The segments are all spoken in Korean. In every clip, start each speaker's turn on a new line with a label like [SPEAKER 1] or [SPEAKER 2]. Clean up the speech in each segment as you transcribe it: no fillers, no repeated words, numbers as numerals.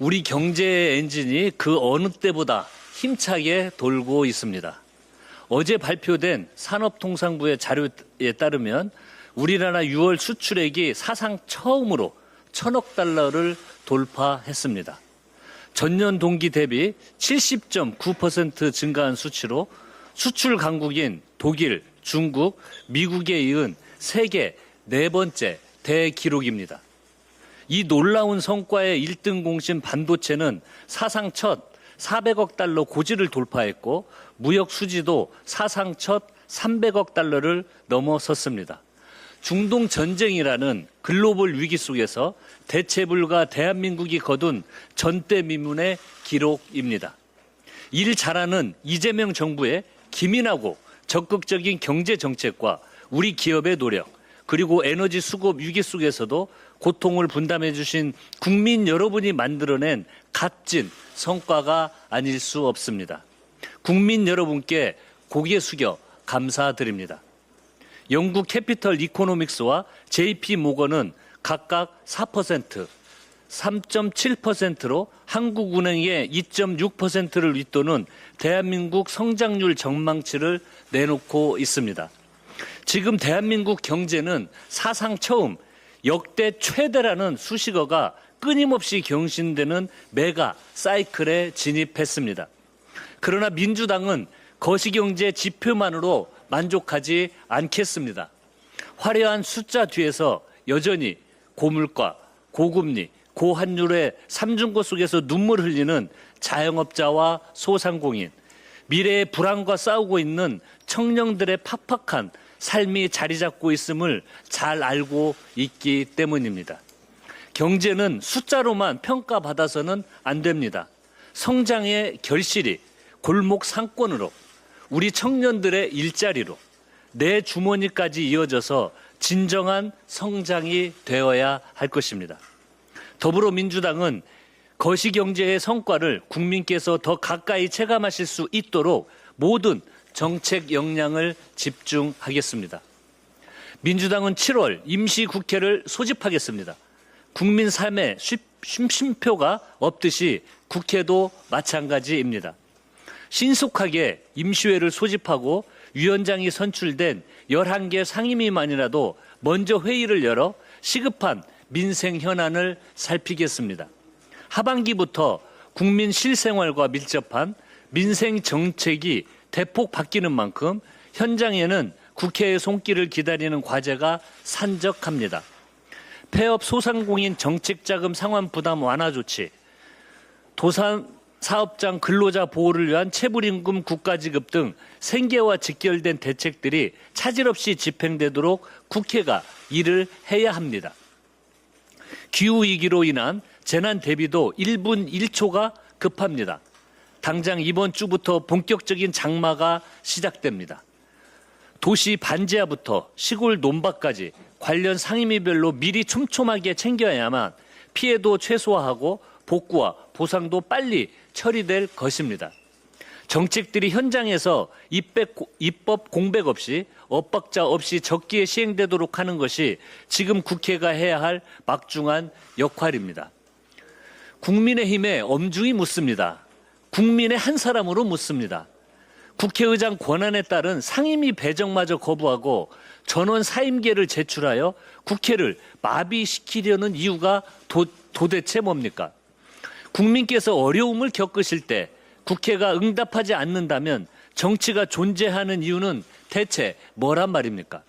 [SPEAKER 1] 우리 경제의 엔진이 그 어느 때보다 힘차게 돌고 있습니다. 어제 발표된 산업통상부의 자료에 따르면 우리나라 6월 수출액이 사상 처음으로 1,000억 달러를 돌파했습니다. 전년 동기 대비 70.9% 증가한 수치로 수출 강국인 독일, 중국, 미국에 이은 세계 네 번째 대기록입니다. 이 놀라운 성과의 1등 공신 반도체는 사상 첫 400억 달러 고지를 돌파했고 무역 수지도 사상 첫 300억 달러를 넘어섰습니다. 중동 전쟁이라는 글로벌 위기 속에서 대체 불가 대한민국이 거둔 전대미문의 기록입니다. 일 잘하는 이재명 정부의 기민하고 적극적인 경제 정책과 우리 기업의 노력, 그리고 에너지 수급 위기 속에서도 고통을 분담해 주신 국민 여러분이 만들어낸 값진 성과가 아닐 수 없습니다. 국민 여러분께 고개 숙여 감사드립니다. 영국 캐피털 이코노믹스와 JP 모건은 각각 4%, 3.7%로 한국은행의 2.6%를 윗도는 대한민국 성장률 전망치를 내놓고 있습니다. 지금 대한민국 경제는 사상 처음 역대 최대라는 수식어가 끊임없이 경신되는 메가 사이클에 진입했습니다. 그러나 민주당은 거시경제 지표만으로 만족하지 않겠습니다. 화려한 숫자 뒤에서 여전히 고물가, 고금리, 고환율의 삼중고 속에서 눈물 흘리는 자영업자와 소상공인, 미래의 불안과 싸우고 있는 청년들의 팍팍한 삶이 자리 잡고 있음을 잘 알고 있기 때문입니다. 경제는 숫자로만 평가받아서는 안 됩니다. 성장의 결실이 골목 상권으로, 우리 청년들의 일자리로, 내 주머니까지 이어져서 진정한 성장이 되어야 할 것입니다. 더불어민주당은 거시경제의 성과를 국민께서 더 가까이 체감하실 수 있도록 모든 정책 역량을 집중하겠습니다. 민주당은 7월 임시국회를 소집하겠습니다. 국민 삶에 쉼표가 없듯이 국회도 마찬가지입니다. 신속하게 임시회를 소집하고 위원장이 선출된 11개 상임위만이라도 먼저 회의를 열어 시급한 민생 현안을 살피겠습니다. 하반기부터 국민 실생활과 밀접한 민생 정책이 대폭 바뀌는 만큼 현장에는 국회의 손길을 기다리는 과제가 산적합니다. 폐업 소상공인 정책자금 상환 부담 완화 조치, 도산 사업장 근로자 보호를 위한 체불임금 국가지급 등 생계와 직결된 대책들이 차질 없이 집행되도록 국회가 일을 해야 합니다. 기후위기로 인한 재난 대비도 1분 1초가 급합니다. 당장 이번 주부터 본격적인 장마가 시작됩니다. 도시 반지하부터 시골 논밭까지 관련 상임위별로 미리 촘촘하게 챙겨야만 피해도 최소화하고 복구와 보상도 빨리 처리될 것입니다. 정책들이 현장에서 입법 공백 없이 엇박자 없이 적기에 시행되도록 하는 것이 지금 국회가 해야 할 막중한 역할입니다. 국민의힘에 엄중히 묻습니다. 국민의 한 사람으로 묻습니다. 국회의장 권한에 따른 상임위 배정마저 거부하고 전원 사임계를 제출하여 국회를 마비시키려는 이유가 도대체 뭡니까? 국민께서 어려움을 겪으실 때 국회가 응답하지 않는다면 정치가 존재하는 이유는 대체 뭐란 말입니까?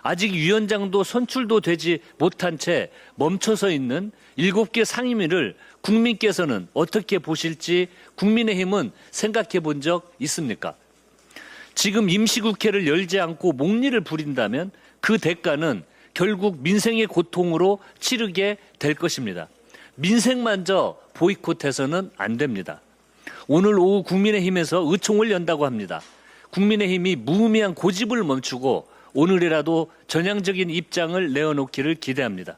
[SPEAKER 1] 아직 위원장도 선출도 되지 못한 채 멈춰서 있는 7개 상임위를 국민께서는 어떻게 보실지 국민의힘은 생각해 본 적 있습니까? 지금 임시국회를 열지 않고 목리를 부린다면 그 대가는 결국 민생의 고통으로 치르게 될 것입니다. 민생만저 보이콧해서는 안 됩니다. 오늘 오후 국민의힘에서 의총을 연다고 합니다. 국민의힘이 무의미한 고집을 멈추고 오늘이라도 전향적인 입장을 내어놓기를 기대합니다.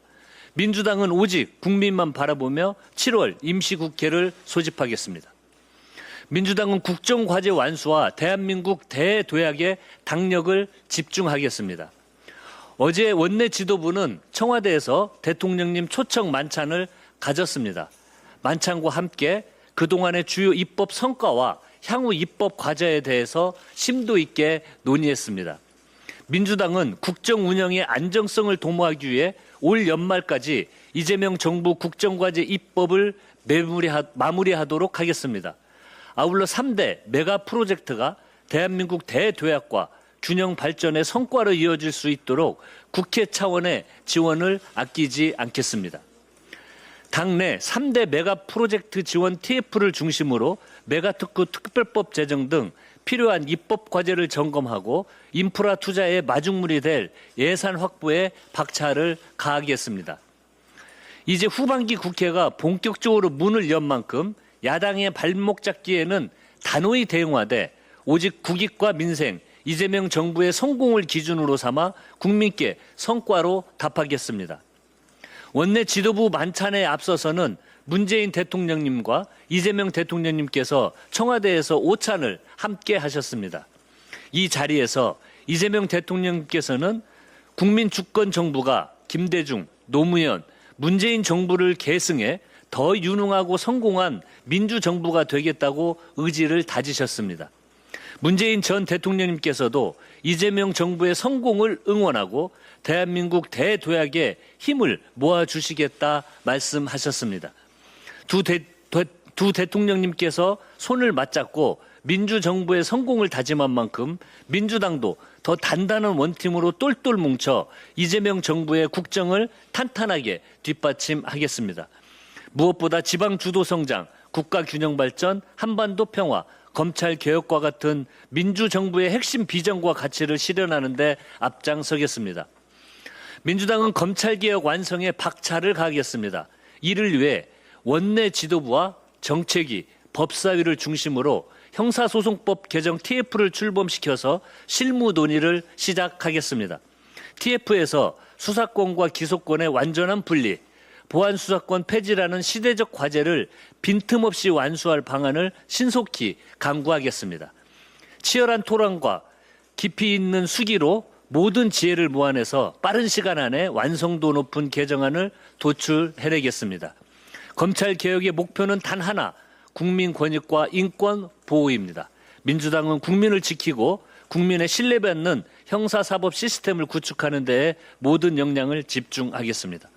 [SPEAKER 1] 민주당은 오직 국민만 바라보며 7월 임시국회를 소집하겠습니다. 민주당은 국정과제 완수와 대한민국 대도약에 당력을 집중하겠습니다. 어제 원내 지도부는 청와대에서 대통령님 초청 만찬을 가졌습니다. 만찬과 함께 그동안의 주요 입법 성과와 향후 입법 과제에 대해서 심도 있게 논의했습니다. 민주당은 국정 운영의 안정성을 도모하기 위해 올 연말까지 이재명 정부 국정과제 입법을 마무리하도록 하겠습니다. 아울러 3대 메가 프로젝트가 대한민국 대도약과 균형 발전의 성과로 이어질 수 있도록 국회 차원의 지원을 아끼지 않겠습니다. 당내 3대 메가 프로젝트 지원 TF를 중심으로 메가특구 특별법 제정 등 필요한 입법 과제를 점검하고 인프라 투자의 마중물이 될 예산 확보에 박차를 가하겠습니다. 이제 후반기 국회가 본격적으로 문을 연 만큼 야당의 발목 잡기에는 단호히 대응하되 오직 국익과 민생, 이재명 정부의 성공을 기준으로 삼아 국민께 성과로 답하겠습니다. 원내 지도부 만찬에 앞서서는 문재인 대통령님과 이재명 대통령님께서 청와대에서 오찬을 함께 하셨습니다. 이 자리에서 이재명 대통령님께서는 국민 주권 정부가 김대중, 노무현, 문재인 정부를 계승해 더 유능하고 성공한 민주정부가 되겠다고 의지를 다지셨습니다. 문재인 전 대통령님께서도 이재명 정부의 성공을 응원하고 대한민국 대도약에 힘을 모아주시겠다 말씀하셨습니다. 두 대통령님께서 손을 맞잡고 민주정부의 성공을 다짐한 만큼 민주당도 더 단단한 원팀으로 똘똘 뭉쳐 이재명 정부의 국정을 탄탄하게 뒷받침하겠습니다. 무엇보다 지방 주도 성장, 국가 균형 발전, 한반도 평화, 검찰 개혁과 같은 민주정부의 핵심 비전과 가치를 실현하는 데 앞장서겠습니다. 민주당은 검찰개혁 완성에 박차를 가하겠습니다. 이를 위해 원내 지도부와 정책위, 법사위를 중심으로 형사소송법 개정 TF를 출범시켜서 실무 논의를 시작하겠습니다. TF에서 수사권과 기소권의 완전한 분리, 보안수사권 폐지라는 시대적 과제를 빈틈없이 완수할 방안을 신속히 강구하겠습니다. 치열한 토론과 깊이 있는 수기로 모든 지혜를 모아내서 빠른 시간 안에 완성도 높은 개정안을 도출해내겠습니다. 검찰개혁의 목표는 단 하나, 국민 권익과 인권 보호입니다. 민주당은 국민을 지키고 국민의 신뢰받는 형사사법 시스템을 구축하는 데에 모든 역량을 집중하겠습니다.